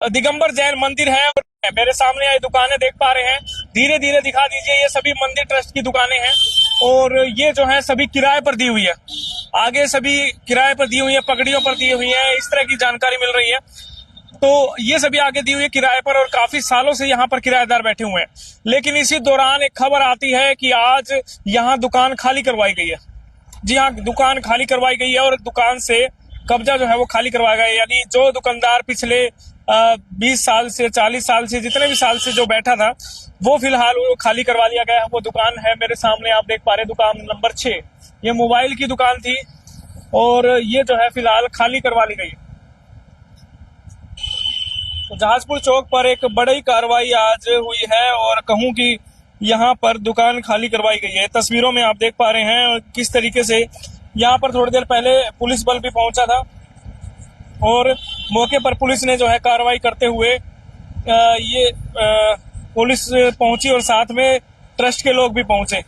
दिगंबर जैन मंदिर है और मेरे सामने ये दुकानें देख पा रहे हैं। धीरे धीरे दिखा दीजिए, ये सभी मंदिर ट्रस्ट की दुकानें हैं और ये जो है सभी किराए पर दी हुई है। आगे सभी किराए पर दी हुई है, पगड़ियों पर दी हुई है, इस तरह की जानकारी मिल रही है। तो ये सभी आगे दी हुई है किराए पर और काफी सालों से यहाँ पर किराएदार बैठे हुए हैं। लेकिन इसी दौरान एक खबर आती है कि आज यहाँ दुकान खाली करवाई गई है। जी हाँ, दुकान खाली करवाई गई है और दुकान से कब्जा जो है वो खाली करवाया गया है। यानी जो दुकानदार पिछले 20 साल से 40 साल से जितने भी साल से जो बैठा था वो फिलहाल वो खाली करवा लिया गया है। वो दुकान है मेरे सामने, आप देख पा रहे हैं, दुकान नंबर 6। ये मोबाइल की दुकान थी और ये जो है फिलहाल खाली करवा ली गई। तो जहाजपुर चौक पर एक बड़ी कार्रवाई आज हुई है और कहूं कि यहाँ पर दुकान खाली करवाई गई है। तस्वीरों में आप देख पा रहे हैं किस तरीके से यहाँ पर थोड़ी देर पहले पुलिस बल भी पहुंचा था और मौके पर पुलिस ने जो है कार्रवाई करते हुए पुलिस पहुंची और साथ में ट्रस्ट के लोग भी पहुंचे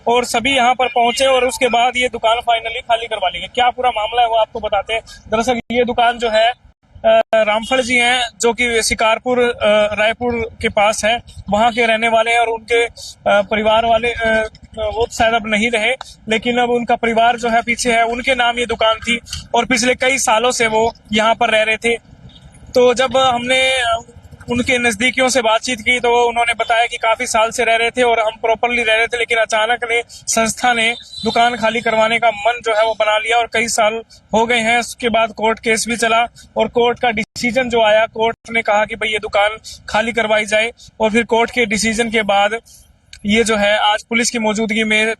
और सभी यहाँ पर पहुंचे और उसके बाद ये दुकान फाइनली खाली करवा ली गई। क्या पूरा मामला है वो आपको बताते हैं। दरअसल ये दुकान जो है रामफल जी हैं जो कि शिकारपुर रायपुर के पास है, वहां के रहने वाले हैं और उनके परिवार वाले वो शायद अब नहीं रहे, लेकिन अब उनका परिवार जो है पीछे है, उनके नाम ये दुकान थी और पिछले कई सालों से वो यहाँ पर रह रहे थे। तो जब हमने उनके नजदीकियों से बातचीत की तो उन्होंने बताया कि काफी साल से रह रहे थे और हम प्रॉपरली रह रहे थे, लेकिन अचानक ने संस्था ने दुकान खाली करवाने का मन जो है वो बना लिया और कई साल हो गए हैं। उसके बाद कोर्ट केस भी चला और कोर्ट का डिसीजन जो आया, कोर्ट ने कहा कि भाई ये दुकान खाली करवाई जाए और फिर कोर्ट के डिसीजन के बाद ये जो है आज पुलिस की मौजूदगी में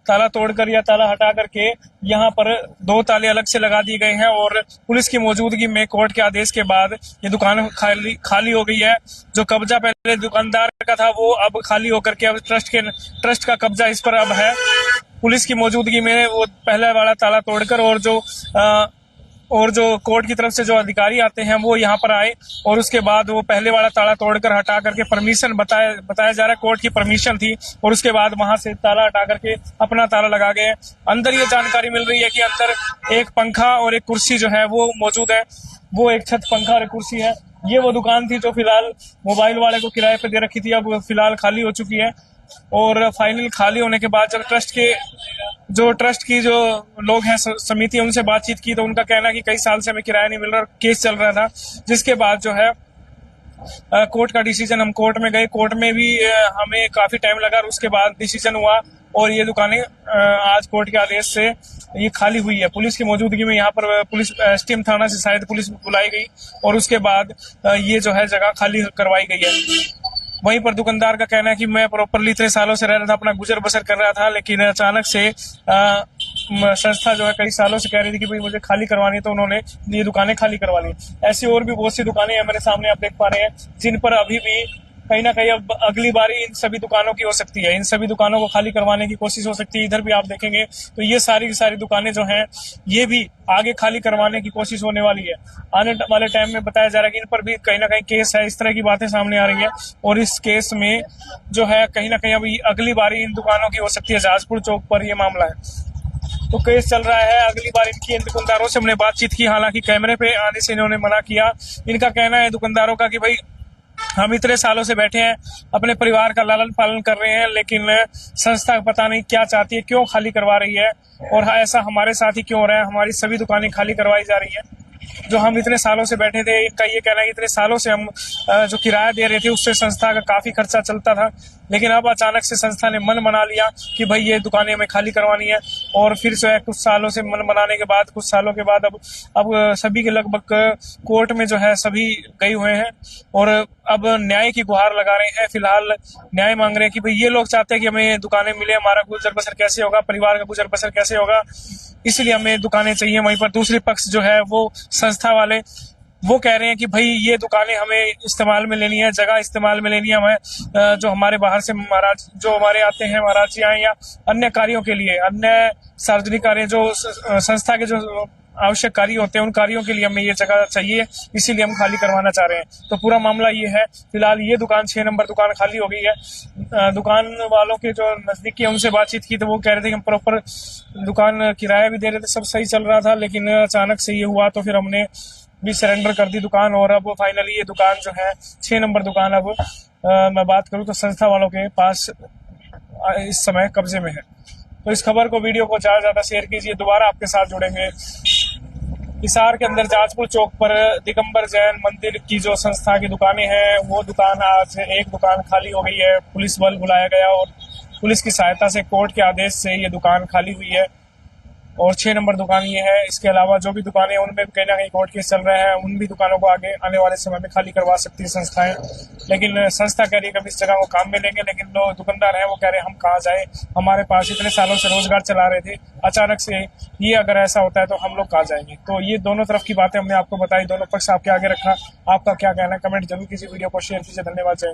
ताला तोड़कर या ताला हटा करके यहाँ पर 2 ताले अलग से लगा दिए गए हैं और पुलिस की मौजूदगी में कोर्ट के आदेश के बाद ये दुकान खाली हो गई है। जो कब्जा पहले दुकानदार का था वो अब खाली होकर के अब ट्रस्ट का कब्जा इस पर अब है। पुलिस की मौजूदगी में वो पहले वाला ताला तोड़कर और जो कोर्ट की तरफ से जो अधिकारी आते हैं वो यहाँ पर आए और उसके बाद वो पहले वाला ताला तोड़कर हटा करके परमिशन बताया जा रहा है, कोर्ट की परमिशन थी और उसके बाद वहां से ताला हटा करके अपना ताला लगा गए। अंदर ये जानकारी मिल रही है कि अंदर एक पंखा और एक कुर्सी जो है वो मौजूद है, वो एक छत पंखा और एक कुर्सी है। ये वो दुकान थी जो फिलहाल मोबाइल वाले को किराए पे दे रखी थी, अब फिलहाल खाली हो चुकी है। और फाइनल खाली होने के बाद जब ट्रस्ट की जो लोग हैं समिति, उनसे बातचीत की तो उनका कहना है कि कई साल से हमें किराया नहीं मिल रहा, केस चल रहा था, जिसके बाद जो है कोर्ट का डिसीजन, हम कोर्ट में गए, कोर्ट में भी हमें काफी टाइम लगा और उसके बाद डिसीजन हुआ और ये दुकानें आज कोर्ट के आदेश से ये खाली हुई है। पुलिस की मौजूदगी में यहाँ पर पुलिस एसटीएम थाना से शायद पुलिस बुलाई गई और उसके बाद ये जो है जगह खाली करवाई गई है। वहीं पर दुकानदार का कहना है कि मैं प्रॉपरली इतने सालों से रह रहा था, अपना गुजर बसर कर रहा था, लेकिन अचानक से संस्था जो है कई सालों से कह रही थी कि भाई मुझे खाली करवानी है, तो उन्होंने ये दुकानें खाली करवा ली। ऐसी और भी बहुत सी दुकानें हैं मेरे सामने, आप देख पा रहे हैं, जिन पर अभी भी कहीं ना कहीं अब अगली बारी इन सभी दुकानों की हो सकती है, इन सभी दुकानों को खाली करवाने की कोशिश हो सकती है। इधर भी आप देखेंगे तो ये सारी की सारी दुकानें जो हैं ये भी आगे खाली करवाने की कोशिश होने वाली है। आने वाले टाइम में बताया जा रहा है कि इन पर भी कहीं ना कहीं केस है, इस तरह की बातें सामने आ रही है और इस केस में जो है कहीं ना कहीं अभी अगली बारी इन दुकानों की हो सकती है। जहाजपुर चौक पर यह मामला है तो केस चल रहा है, अगली बार इनकी इन दुकानदारों से हमने बातचीत की, हालांकि कैमरे पे आने से इन्होंने मना किया। इनका कहना है दुकानदारों का कि भाई हम इतने सालों से बैठे हैं, अपने परिवार का लालन पालन कर रहे हैं, लेकिन संस्था पता नहीं क्या चाहती है, क्यों खाली करवा रही है और ऐसा हमारे साथ ही क्यों हो रहा है, हमारी सभी दुकानें खाली करवाई जा रही है। जो हम इतने सालों से बैठे थे, इनका ये कहना है कि इतने सालों से हम जो किराया दे रहे थे उससे संस्था का काफी खर्चा चलता था, लेकिन अब अचानक से संस्था ने मन बना लिया कि भाई ये दुकानें हमें खाली करवानी है और फिर जो है कुछ सालों से मन बनाने के बाद कुछ सालों के बाद अब सभी के लगभग कोर्ट में जो है सभी गए हुए हैं और अब न्याय की गुहार लगा रहे हैं। फिलहाल न्याय मांग रहे हैं कि भाई ये लोग चाहते हैं कि हमें दुकानें मिले, हमारा गुजर बसर कैसे होगा, परिवार का गुजर बसर कैसे होगा, इसलिए हमें दुकानें चाहिए। वहीं पर दूसरी पक्ष जो है वो संस्था वाले वो कह रहे हैं कि भाई ये दुकानें हमें इस्तेमाल में लेनी है, जगह इस्तेमाल में लेनी है, हमें जो हमारे बाहर से महाराज जो हमारे आते हैं, महाराज जी आए या अन्य कार्यों के लिए, अन्य सार्वजनिक कार्य जो संस्था के जो आवश्यक कार्य होते हैं उन कार्यों के लिए हमें ये जगह चाहिए, इसीलिए हम खाली करवाना चाह रहे हैं। तो पूरा मामला ये है। फिलहाल ये दुकान 6 नंबर दुकान खाली हो गई है। दुकान वालों के जो नजदीकी है उनसे बातचीत की तो वो कह रहे थे कि हम प्रॉपर दुकान किराया भी दे रहे थे, सब सही चल रहा था, लेकिन अचानक से ये हुआ तो फिर हमने भी सरेंडर कर दी दुकान, और अब फाइनली ये दुकान जो है 6 नंबर दुकान अब मैं बात करूं तो संस्था वालों के पास इस समय कब्जे में है। तो इस खबर को, वीडियो को ज़्यादा से ज़्यादा शेयर कीजिए। दोबारा आपके साथ जुड़ेंगे। हिसार के अंदर जाजपुर चौक पर दिगंबर जैन मंदिर की जो संस्था की दुकानें हैं, वो दुकान आज एक दुकान खाली हो गई है। पुलिस बल बुलाया गया और पुलिस की सहायता से, कोर्ट के आदेश से ये दुकान खाली हुई है और 6 नंबर दुकान ये है। इसके अलावा जो भी दुकानें हैं उनमें कहीं ना कहीं कोर्ट केस चल रहे हैं, उन भी दुकानों को आगे आने वाले समय में खाली करवा सकती है संस्थाएं। लेकिन संस्था कह रही है कि हम इस जगह को काम में लेंगे, लेकिन जो दुकानदार हैं वो कह रहे हैं हम कहाँ जाए, हमारे पास इतने सालों से रोजगार चला रहे थे, अचानक से ये अगर ऐसा होता है तो हम लोग कहाँ जाएंगे। तो ये दोनों तरफ की बातें हमने आपको बताई, दोनों पक्ष आपके आगे रखा। आपका क्या कहना है कमेंट जरूर कीजिए, वीडियो को शेयर कीजिए। धन्यवाद। जय हिंद।